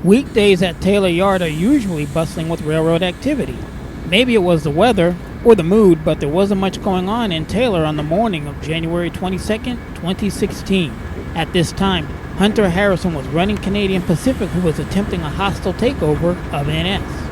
Weekdays at Taylor Yard are usually bustling with railroad activity. Maybe it was the weather or the mood, but there wasn't much going on in Taylor on the morning of January 22nd, 2016. At this time, Hunter Harrison was running Canadian Pacific, who was attempting a hostile takeover of NS.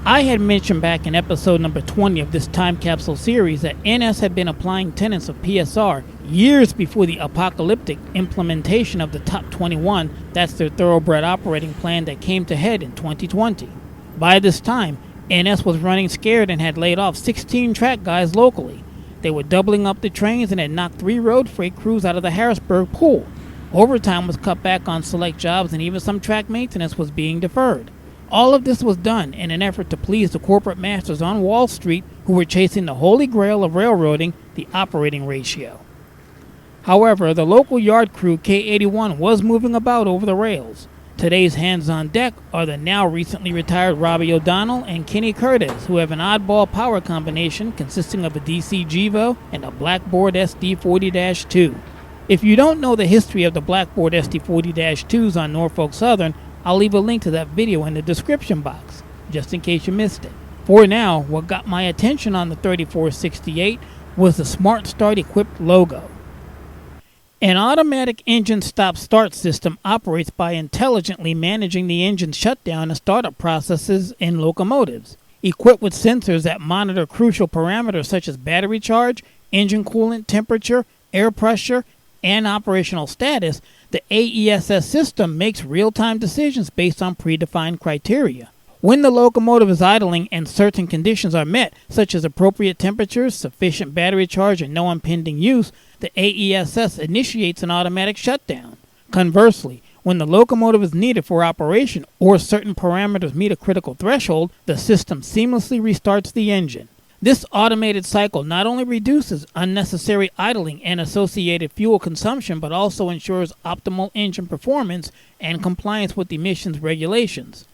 I had mentioned back in episode number 20 of this time capsule series that NS had been applying tenets of PSR years before the apocalyptic implementation of the Top 21, that's their thoroughbred operating plan that came to head in 2020. By this time, NS was running scared and had laid off 16 track guys locally. They were doubling up the trains and had knocked 3 road freight crews out of the Harrisburg pool. Overtime was cut back on select jobs and even some track maintenance was being deferred. All of this was done in an effort to please the corporate masters on Wall Street who were chasing the holy grail of railroading, the operating ratio. However, the local yard crew K81 was moving about over the rails. Today's hands on deck are the now recently retired Robbie O'Donnell and Kenny Curtis, who have an oddball power combination consisting of a DC GEVO and a Blackboard SD40-2. If you don't know the history of the Blackboard SD40-2s on Norfolk Southern, I'll leave a link to that video in the description box, just in case you missed it. For now, what got my attention on the 3468 was the Smart Start equipped logo. An automatic engine stop-start system operates by intelligently managing the engine shutdown and startup processes in locomotives. Equipped with sensors that monitor crucial parameters such as battery charge, engine coolant temperature, air pressure, and operational status, the AESS system makes real-time decisions based on predefined criteria. When the locomotive is idling and certain conditions are met, such as appropriate temperatures, sufficient battery charge, and no impending use, the AESS initiates an automatic shutdown. Conversely, when the locomotive is needed for operation or certain parameters meet a critical threshold, the system seamlessly restarts the engine. This automated cycle not only reduces unnecessary idling and associated fuel consumption, but also ensures optimal engine performance and compliance with emissions regulations.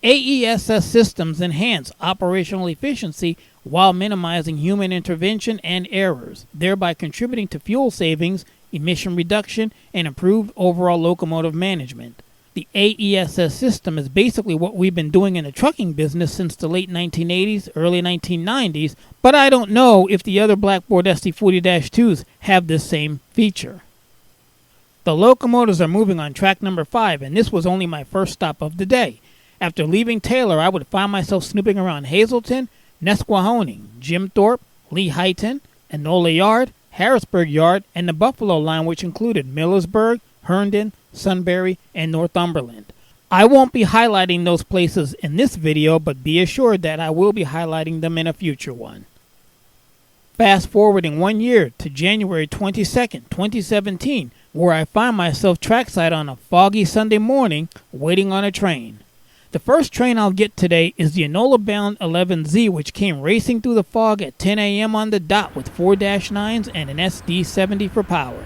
AESS systems enhance operational efficiency while minimizing human intervention and errors, thereby contributing to fuel savings, emission reduction, and improved overall locomotive management. The AESS system is basically what we've been doing in the trucking business since the late 1980s, early 1990s, but I don't know if the other Blackboard SD40-2s have this same feature. The locomotives are moving on track number 5, and this was only my first stop of the day. After leaving Taylor, I would find myself snooping around Hazleton, Nesquehoning, Jim Thorpe, Lehighton, Enola Yard, Harrisburg Yard, and the Buffalo line, which included Millersburg, Herndon, Sunbury, and Northumberland. I won't be highlighting those places in this video, but be assured that I will be highlighting them in a future one. Fast forwarding 1 year to January 22nd, 2017, where I find myself trackside on a foggy Sunday morning waiting on a train. The first train I'll get today is the Enola-bound 11Z, which came racing through the fog at 10 a.m. on the dot with 4-9s and an SD70 for power.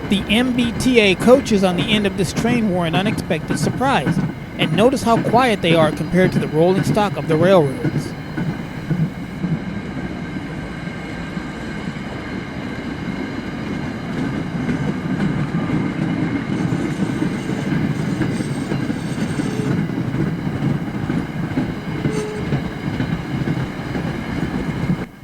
The MBTA coaches on the end of this train were an unexpected surprise, and notice how quiet they are compared to the rolling stock of the railroads.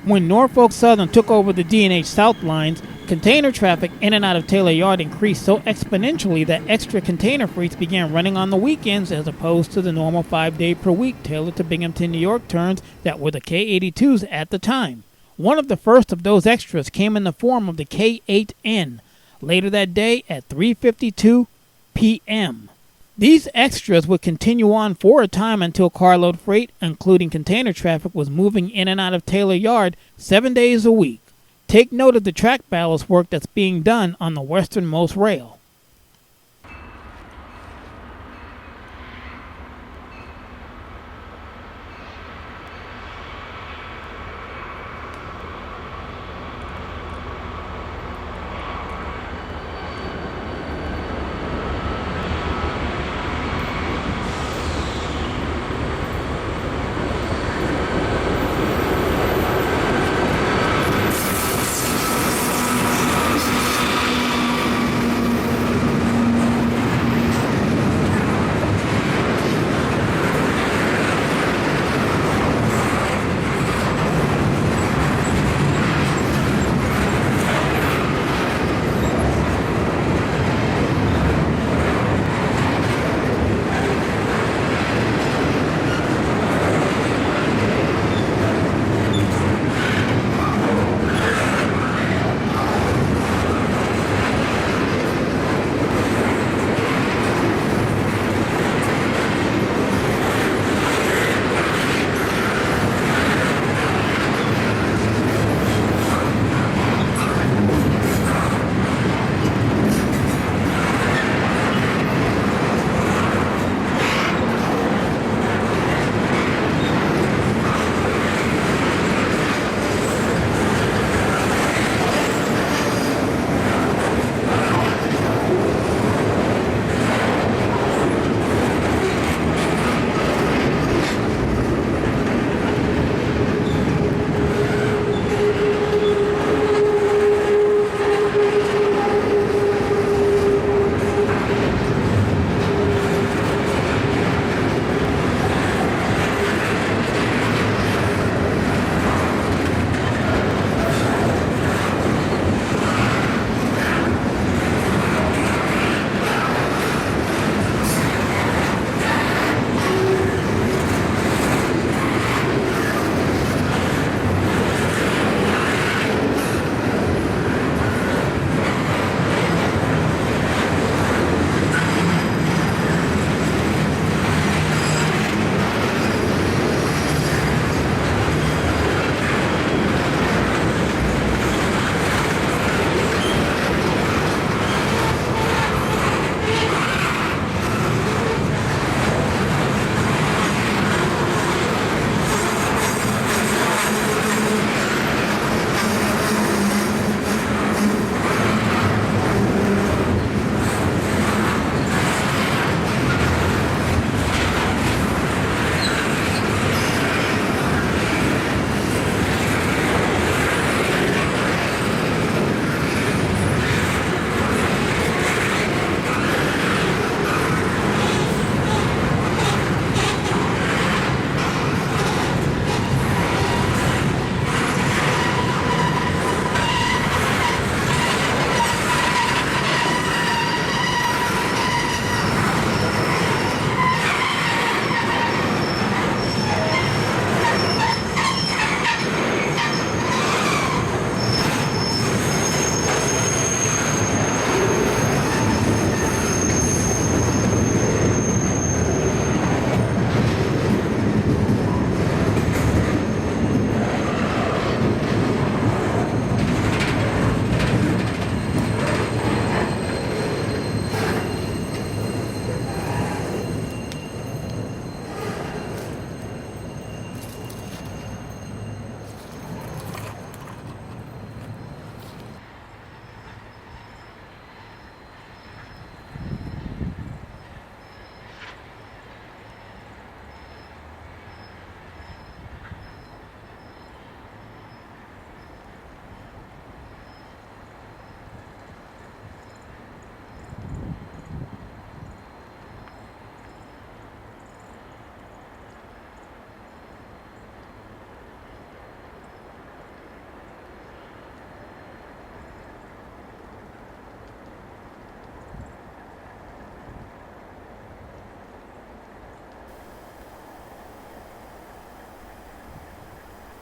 When Norfolk Southern took over the D&H South lines, container traffic in and out of Taylor Yard increased so exponentially that extra container freights began running on the weekends as opposed to the normal 5-day per week Taylor to Binghamton, New York turns that were the K82s at the time. One of the first of those extras came in the form of the K8N, later that day at 3:52 p.m. These extras would continue on for a time until carload freight, including container traffic, was moving in and out of Taylor Yard 7 days a week. Take note of the track ballast work that's being done on the westernmost rail.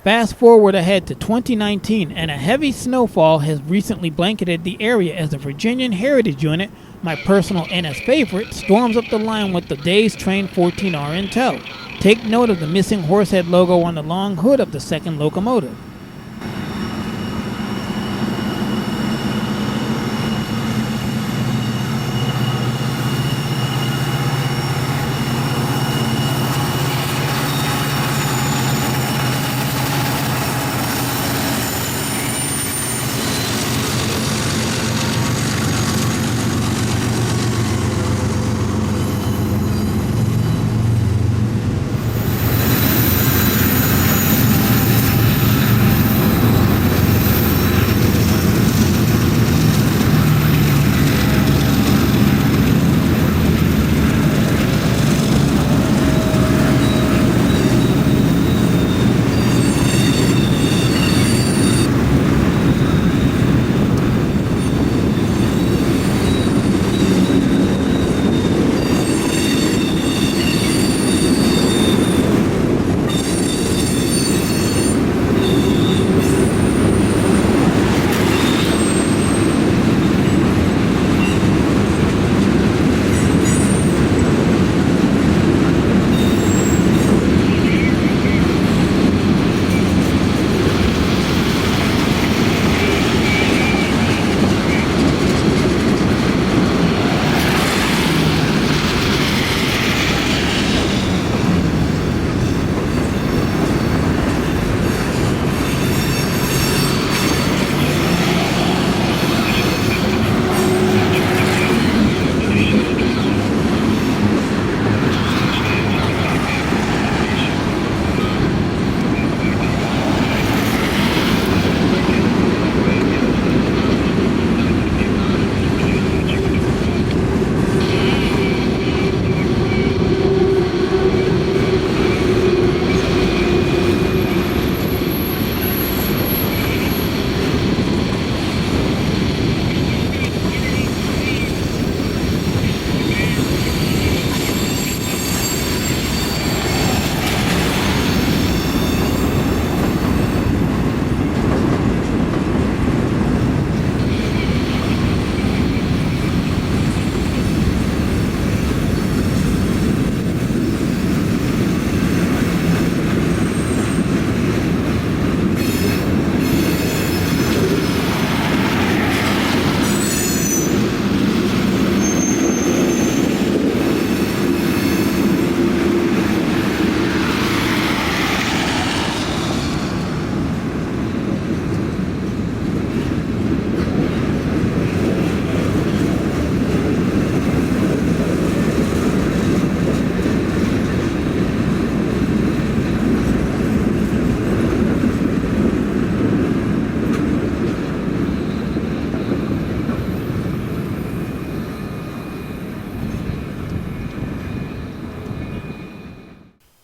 Fast forward ahead to 2019, and a heavy snowfall has recently blanketed the area as the Virginian Heritage Unit, my personal NS favorite, storms up the line with the day's train 14R in tow. Take note of the missing horsehead logo on the long hood of the second locomotive.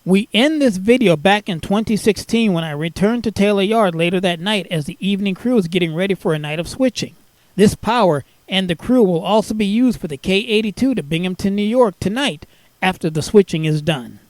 We end this video back in 2016 when I returned to Taylor Yard later that night as the evening crew was getting ready for a night of switching. This power and the crew will also be used for the K-82 to Binghamton, New York tonight after the switching is done.